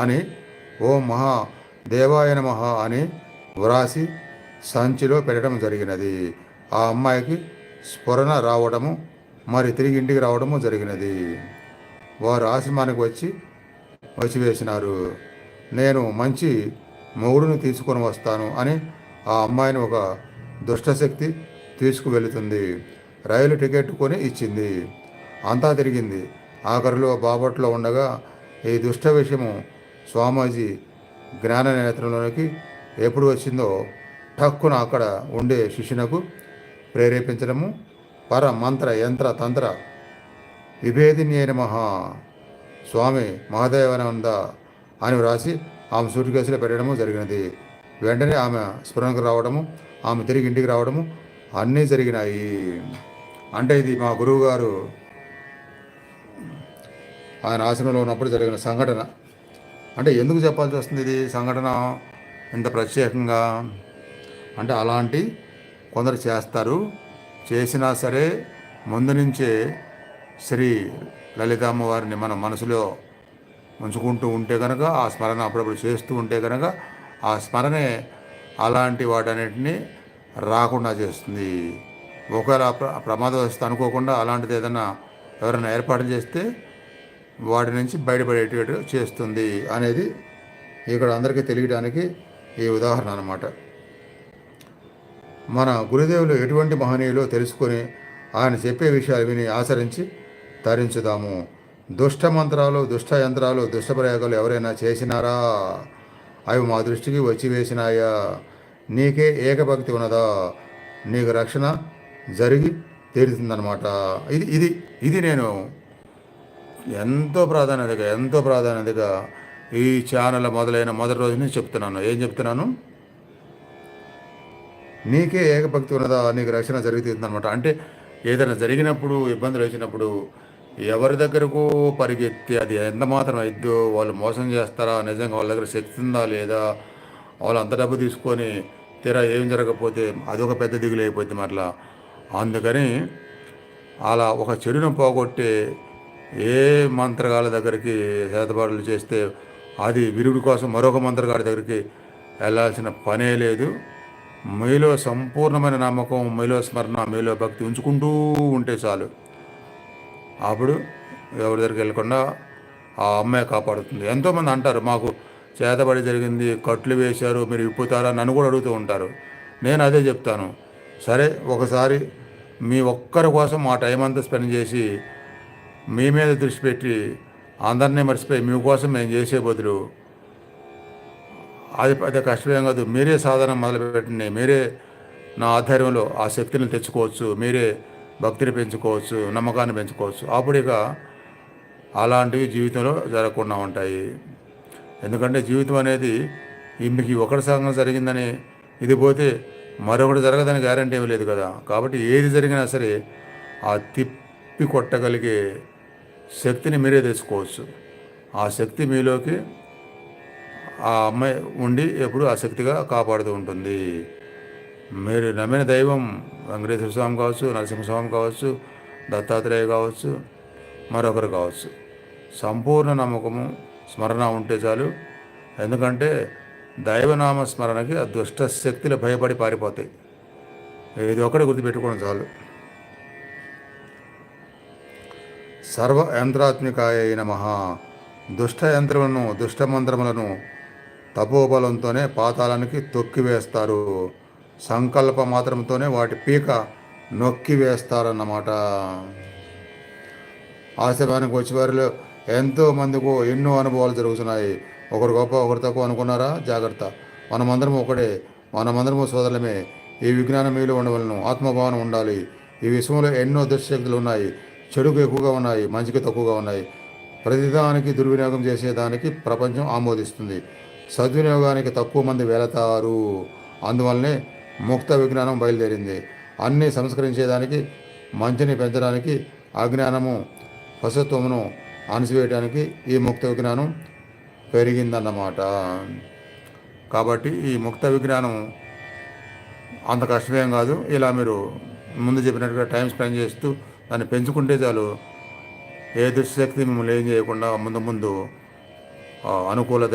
అని ఓం మహా దేవాయ నమః అని వ్రాసి సంచిలో పెట్టడం జరిగినది. ఆ అమ్మాయికి స్ఫురణ రావడము, మరి తిరిగి ఇంటికి రావడము జరిగినది. వారు ఆశ్రమానికి వచ్చి వేసినారు. నేను మంచి మొగుడును తీసుకొని వస్తాను అని ఆ అమ్మాయిని ఒక దుష్టశక్తి తీసుకువెళుతుంది. రైలు టికెట్ కొని ఇచ్చింది. అంతా తిరిగింది. ఆఖరిలో బాపట్లో ఉండగా ఈ దుష్ట విషయము స్వామీజీ జ్ఞాన నేత్రంలోనికి ఎప్పుడు వచ్చిందో ఠక్కున అక్కడ ఉండే శిష్యునకు ప్రేరేపించడము, పర మంత్ర యంత్ర తంత్ర విభేదిని అయిన స్వామి మహాదేవానంద అని వ్రాసి ఆమె సూట్ కేసులో పెట్టడము జరిగినది. వెంటనే ఆమె స్ఫురణకు రావడము, ఆమె తిరిగి ఇంటికి రావడము అన్నీ జరిగినాయి. అంటే ఇది మా గురువు గారు ఆయన ఆశ్రమంలో ఉన్నప్పుడు జరిగిన సంఘటన. అంటే ఎందుకు చెప్పాల్సి వస్తుంది ఇది సంఘటన ఇంత ప్రత్యేకంగా? అంటే అలాంటి కొందరు చేస్తారు. చేసినా సరే ముందు నుంచే శ్రీ లలితమ్మ వారిని మన మనసులో ఉంచుకుంటూ ఉంటే కనుక, ఆ స్మరణ అప్పుడప్పుడు చేస్తూ ఉంటే కనుక, ఆ స్మరణే అలాంటి వాటన్నిటిని రాకుండా చేస్తుంది. ఒకవేళ ప్రమాదవశాత్తు అనుకోకుండా అలాంటిది ఏదైనా ఎవరైనా ఏర్పాటు చేస్తే వాటి నుంచి బయటపడేటట్టు చేస్తుంది అనేది ఇక్కడ అందరికీ తెలియడానికి ఈ ఉదాహరణ అన్నమాట. మన గురుదేవులు ఎటువంటి మహనీయులో తెలుసుకొని ఆయన చెప్పే విషయాలు విని ఆచరించి తరించుదాము. దుష్ట మంత్రాలు, దుష్ట యంత్రాలు, దుష్ట ప్రయోగాలు ఎవరైనా చేసినారా? అవి మా దృష్టికి వచ్చి వేసినాయా? నీకే ఏకభక్తి ఉన్నదా? నీకు రక్షణ జరిగి తీరుతుందన్నమాట. ఇది ఇది ఇది నేను ఎంతో ప్రాధాన్యతగా ఈ ఛానల్ మొదలైన మొదటి రోజు నుంచి చెప్తున్నాను. ఏం చెప్తున్నాను? నీకే ఏకభక్తి ఉన్నదా? నీకు రక్షణ జరుగుతుందన్నమాట. అంటే ఏదైనా జరిగినప్పుడు, ఇబ్బందులు వచ్చినప్పుడు ఎవరి దగ్గరకు పరిగెత్తి అది ఎంత మాత్రం అయిద్దో, వాళ్ళు మోసం చేస్తారా, నిజంగా వాళ్ళ దగ్గర శక్తి ఉందా లేదా, వాళ్ళు అంత డబ్బు తీసుకొని తీరా ఏం జరగకపోతే అదొక పెద్ద దిగులు అయిపోద్ది మరలా. అందుకని అలా ఒక చెడును పోగొట్టే ఏ మంత్రగాళ్ళ దగ్గరికి చేతబాటులు చేస్తే అది విరుగుడి కోసం మరొక మంత్రగాడి దగ్గరికి వెళ్ళాల్సిన పనే లేదు. మీలో సంపూర్ణమైన నమ్మకం, మీలో స్మరణ, మీలో భక్తి ఉంచుకుంటూ ఉంటే చాలు. అప్పుడు ఎవరి దగ్గరికి వెళ్ళకుండా ఆ అమ్మాయి కాపాడుతుంది. ఎంతోమంది అంటారు, మాకు చేతబడి జరిగింది, కట్లు వేశారు, మీరు విప్పుతారా, నన్ను కూడా అడుగుతూ ఉంటారు. నేను అదే చెప్తాను, సరే ఒకసారి మీ ఒక్కరి కోసం మా టైం అంతా స్పెండ్ చేసి మీ మీద దృష్టి పెట్టి అందరినీ మర్చిపోయి మీకోసం మేము చేసే బదులు అది పెద్ద కష్టమేం కాదు. మీరే సాధన మొదలుపెట్టండి, మీరే నా ఆధ్వర్యంలో ఆ శక్తిని తెచ్చుకోవచ్చు, మీరే భక్తిని పెంచుకోవచ్చు, నమ్మకాన్ని పెంచుకోవచ్చు. అప్పుడు ఇక అలాంటివి జీవితంలో జరగకుండా ఉంటాయి. ఎందుకంటే జీవితం అనేది మీకు ఒకటి సంఘం జరిగిందని ఇది పోతే మరొకటి జరగదని గ్యారంటీ ఏమీ లేదు కదా. కాబట్టి ఏది జరిగినా సరే ఆ తిప్పి కొట్టగలిగే శక్తిని మీరే తెచ్చుకోవచ్చు. ఆ శక్తి మీలోకి ఆ అమ్మాయి ఉండి ఎప్పుడు ఆ శక్తిగా కాపాడుతూ ఉంటుంది. మీరు నమ్మిన దైవం వెంకటేశ్వర స్వామి కావచ్చు, నరసింహస్వామి కావచ్చు, దత్తాత్రేయ కావచ్చు, మరొకరు కావచ్చు. సంపూర్ణ నమ్మకము, స్మరణ ఉంటే చాలు. ఎందుకంటే దైవనామ స్మరణకి ఆ దుష్ట శక్తులు భయపడి పారిపోతాయి. ఇది ఒకటి గుర్తుపెట్టుకోవడం చాలు. సర్వ యంత్రాత్మికాయ నమః. దుష్ట యంత్రములను, దుష్ట మంత్రములను తపోబలంతోనే పాతాళానికి తొక్కివేస్తారు. సంకల్ప మాత్రంతోనే వాటి పీక నొక్కి వేస్తారన్నమాట. ఆశ్రమానికి వచ్చే వారిలో ఎంతోమందికి ఎన్నో అనుభవాలు జరుగుతున్నాయి. ఒకరు గొప్ప, ఒకరు తక్కువ అనుకున్నారా? జాగ్రత్త. మనమందరం ఒకటే, మనమందరము సోదరులమే. ఈ విజ్ఞానం మీలో ఉండవలను, ఆత్మభావన ఉండాలి. ఈ విశ్వంలో ఎన్నో దుష్టశక్తులు ఉన్నాయి. చెడుకు ఎక్కువగా ఉన్నాయి, మంచికి తక్కువగా ఉన్నాయి. ప్రతిదానికి దుర్వినియోగం చేసేదానికి ప్రపంచం ఆమోదిస్తుంది. సద్వినియోగానికి తక్కువ మంది వెళతారు. అందువల్లనే ముక్త విజ్ఞానం బయలుదేరింది. అన్నీ సంస్కరించేదానికి, మంచిని పెంచడానికి, అజ్ఞానము పశుత్వమును అణిసివేయడానికి ఈ ముక్త విజ్ఞానం పెరిగిందన్నమాట. కాబట్టి ఈ ముక్త విజ్ఞానం అంత కష్టమేం కాదు. ఇలా మీరు ముందు చెప్పినట్టుగా టైం స్పెండ్ చేస్తూ దాన్ని పెంచుకుంటే చాలు. ఏ దుశ్శక్తి మిమ్మల్ని ఏం చేయకుండా ముందు అనుకూల